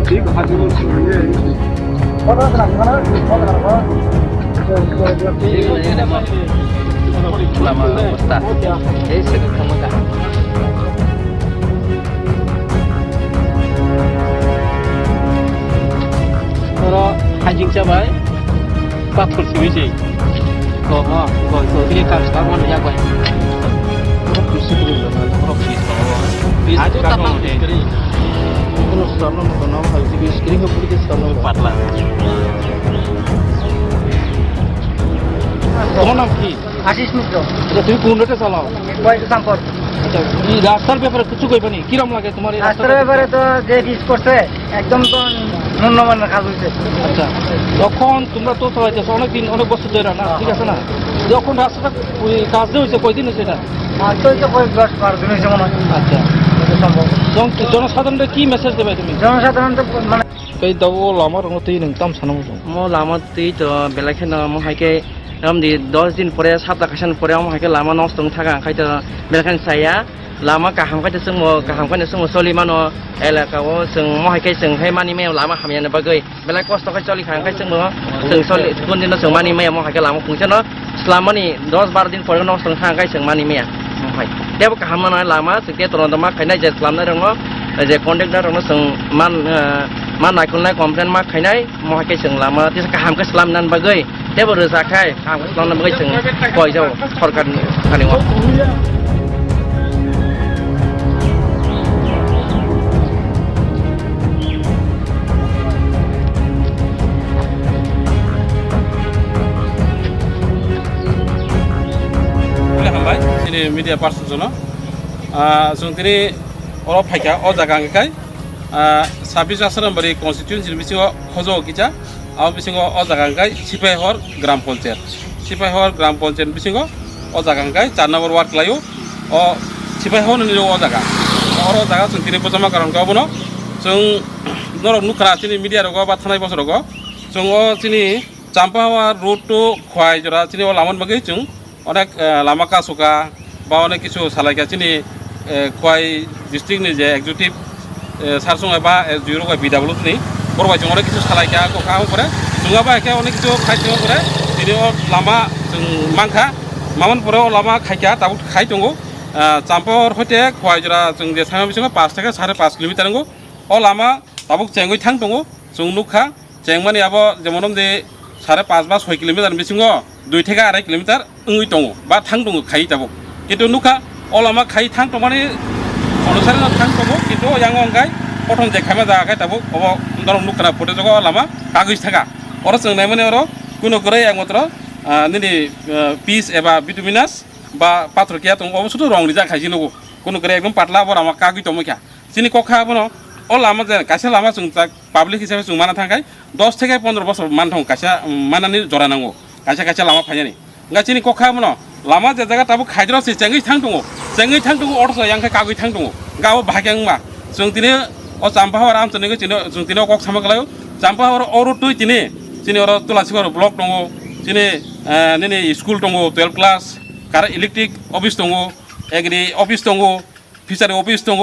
Lama Ustaz. Segera kamu tak. Kalau hajing cabai, patur sih. Kau ini kan sekarang mana ya kau? Itu tak mau dikiri. Terus sama mau harus dikiri ke politik sama patla. তোমার নাম কি? আশিস মিত্র। আচ্ছা তুমি কোন রুটে চালাও? বয়স সম্পদ। আচ্ছা এই রাস্তার ব্যাপারে কিছু কইবানি কিরকম লাগে তোমার এই রাস্তার ব্যাপারে তো যে রিস করছে একদম তো নিম্নমানের কাজ হইছে। আচ্ছা যখন তোমরা তো চালাইতেছো অনেক বছর ধরে না ঠিক আছে না যখন রাস্তাটা ওই কাজ হয়েছে কয়দিন হয়েছে এটা? তো হইছে কয়েক 10-12 দিন হইছে মনে হয়। আচ্ছা সম্ভব। জনসাধারণের কি মেসেজ দেবে তুমি? জনসাধারণ তো মানে kay daw lamar ng tayo ng tam sana mo lamar dito belakhen mo haike di 10 din pore 7 kasan pore mo haike lama nostong thaga kaita belakhen saya lama kaham kaita sung mo kaham kaita sung solimano elaka o sung mo haike sung he mani me lama hamya na bagay belak kosto ka choli khang kai sung mo sung soli kun din sung mani me mo haike lama kungcha no selama ni 10-12 din pore nostong thaga kai sung mani me mo hai debo kaham na lama sike toron ma khaina je selama rong je conductor rong sung man naikul komplain mak khainai mo haike sung lama tis kaham ka selam nan bagai tebo rosa khai kaham ka selam nan bagai sung koi jau sarkar khani wa hambai ini media person jono sung tini oro phaika o jaga ngai 26 নম্বরে constituency বিসিং খোঁজো কিছা আও বিসিং ও জাগাঙ্গাই সিপাইহর গ্রাম পঞ্চায়েত বিসিং ও জাগাঙ্গাই 4 নম্বর word লাইও ও সিপাইহর নিলো ও জাগা or জাগা जों তিনি প্রজমা কারণ গাবনো जों নরক নুখরা তিনি মিডিয়া রগ বা থানাই বছর রগ जों ও তিনি চাম্পাওয়া রোড টু খোয়াই জরা তিনি ও লামন বাগৈ जों অনেক লামা কাসুকা বা অনেক কিছু সালাইকা তিনি খোয়াই ডিস্ট্রিক্ট নি যে এক্সিকিউটিভ সারসং এবা জিরো কয় বিডাব্লিউ নি বড় বাই অনেক কিছু সালাইকা কোকা করে জুঙাবা একে অনেক কিছু খাইতে করে তিনি লামা जों মাংখা মামন পরে লামা খাইকা তাবু খাই দङ চাম্পর হইতে খোয়াই জরা जों যে সামা বিসং 5 থেকে 5.5 কিলোমিটার দङ ও লামা তাবু চেঙ্গই থাং দङ जों নুখা চেংমানি আবো যেমন যে 5.5 বা 6 কিলোমিটার বিসং 2 থেকে 2.5 কিলোমিটার উই দङ বা থাং দङ খাই তাবু কিন্তু নুখা ও লামা খাই থাং দমানি অনুসারে থাং দङ কিন্তু yang angkai প্রথম যে খামা জায়গা তাবো অব দরম নুকরা ফটো জগ লামা কাগজ থাকা অর जों নাইমানে অর কোনো করে একমাত্র নিনি পিস এবা বিটুমিনাস বা পাথরকিয়া দङ অবশ্যই রং রিজা খাইছি নগো কোনো করে একদম পাতলা বড় আমা কাগজ দমকা চিনি কখা বনো ও লামা যে কাছে লামা जों পাবলিক হিসাবে जों মানা থাকাই 10 থেকে 15 বছর মান থাং কাছে মানানি জরা নাঙ্গো কাছে লামা ফাইনি গা চিনি কখা বনো লামা যে জায়গা তাবো খাইদ্রসি চেঙ্গই থাং দङ অরস यांखै কাগজ থাং দङ গাও ভাগ্যাংমা जों दिनै अ चाम्पाहार आमचनिखौ जों दिनै कक सामगलायो चाम्पाहार अरु टुइ दिनै अर तुलासिगर ब्लक दङ दिनै दिनै स्कुल दङ 12 क्लास कार इलेक्ट्रिक अफिस दङ एग्री अफिस दङ फिसारि अफिस दङ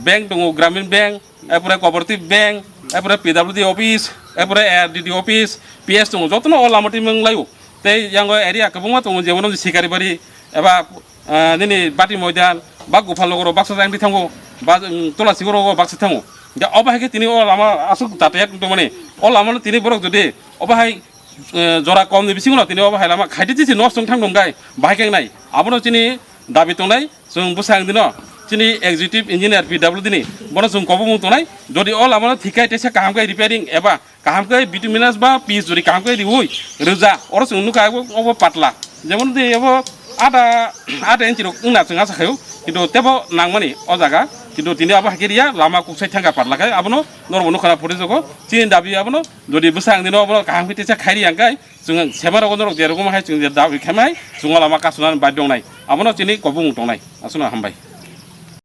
बैंक दङ ग्रामीण बैंक एपुरा कोअपारेटिभ बैंक एपुरा पिडब्लिउडि अफिस एपुरा एआरडिडि अफिस पिएस दङ जतनो अ लामति मंगलायो तै यांग एरिया कबुमा दङ जेमन सिकारिबारि एबा दिनै बाटि मैदान बा गोपालनगर बाक्सा जांगि थांगो বা তুলাসিগর বাক্সা থামো যা অবাহাইকে তিনি ও লামা আসুক যাতায়াত মানে ও লামা তিনি বরক যদি অবাহাই জরা কম বিসিং তিনি অবাহাই লামা খাইতে দিছি নষ্ট থাং দंगाय বাহাইকেं নাই আবনো তিনি দাবি তंनाय जों बुसां दिन তিনি এক্সিকিউটিভ ইঞ্জিনিয়ার পিডব্লিউ দিনি বনো जों কবু তंनाय যদি ও লামা ঠিকাই তেসা কাহামকাই রিপেয়ারিং এবা কাহামকাই বিটুমিনাস বা পিস যদি কাহামকাই দিউই রোজা অর जों নুকা অব পাতলা যেমন দি অব আধা ইঞ্চি উনা जों আসাखायो কিন্তু তেব নাংমানি অ জায়গা কিন্তু তিনি আবার হাকিরিয়া লামা কুকসাই থাঙ্গা পাতলাখাই আবনো নরম নখরা ফুটে জগ চিন দাবি আবনো যদি বুসাং দিন আবনো কাহাম কিতেসা খাইরি আঙ্কাই जों सेमारग नरक जेरकम हाय जों दाबि खामाय जों लामा कासुनान बाय दंनाय आबनो चिनि कबुं दंनाय आसुना हामबाय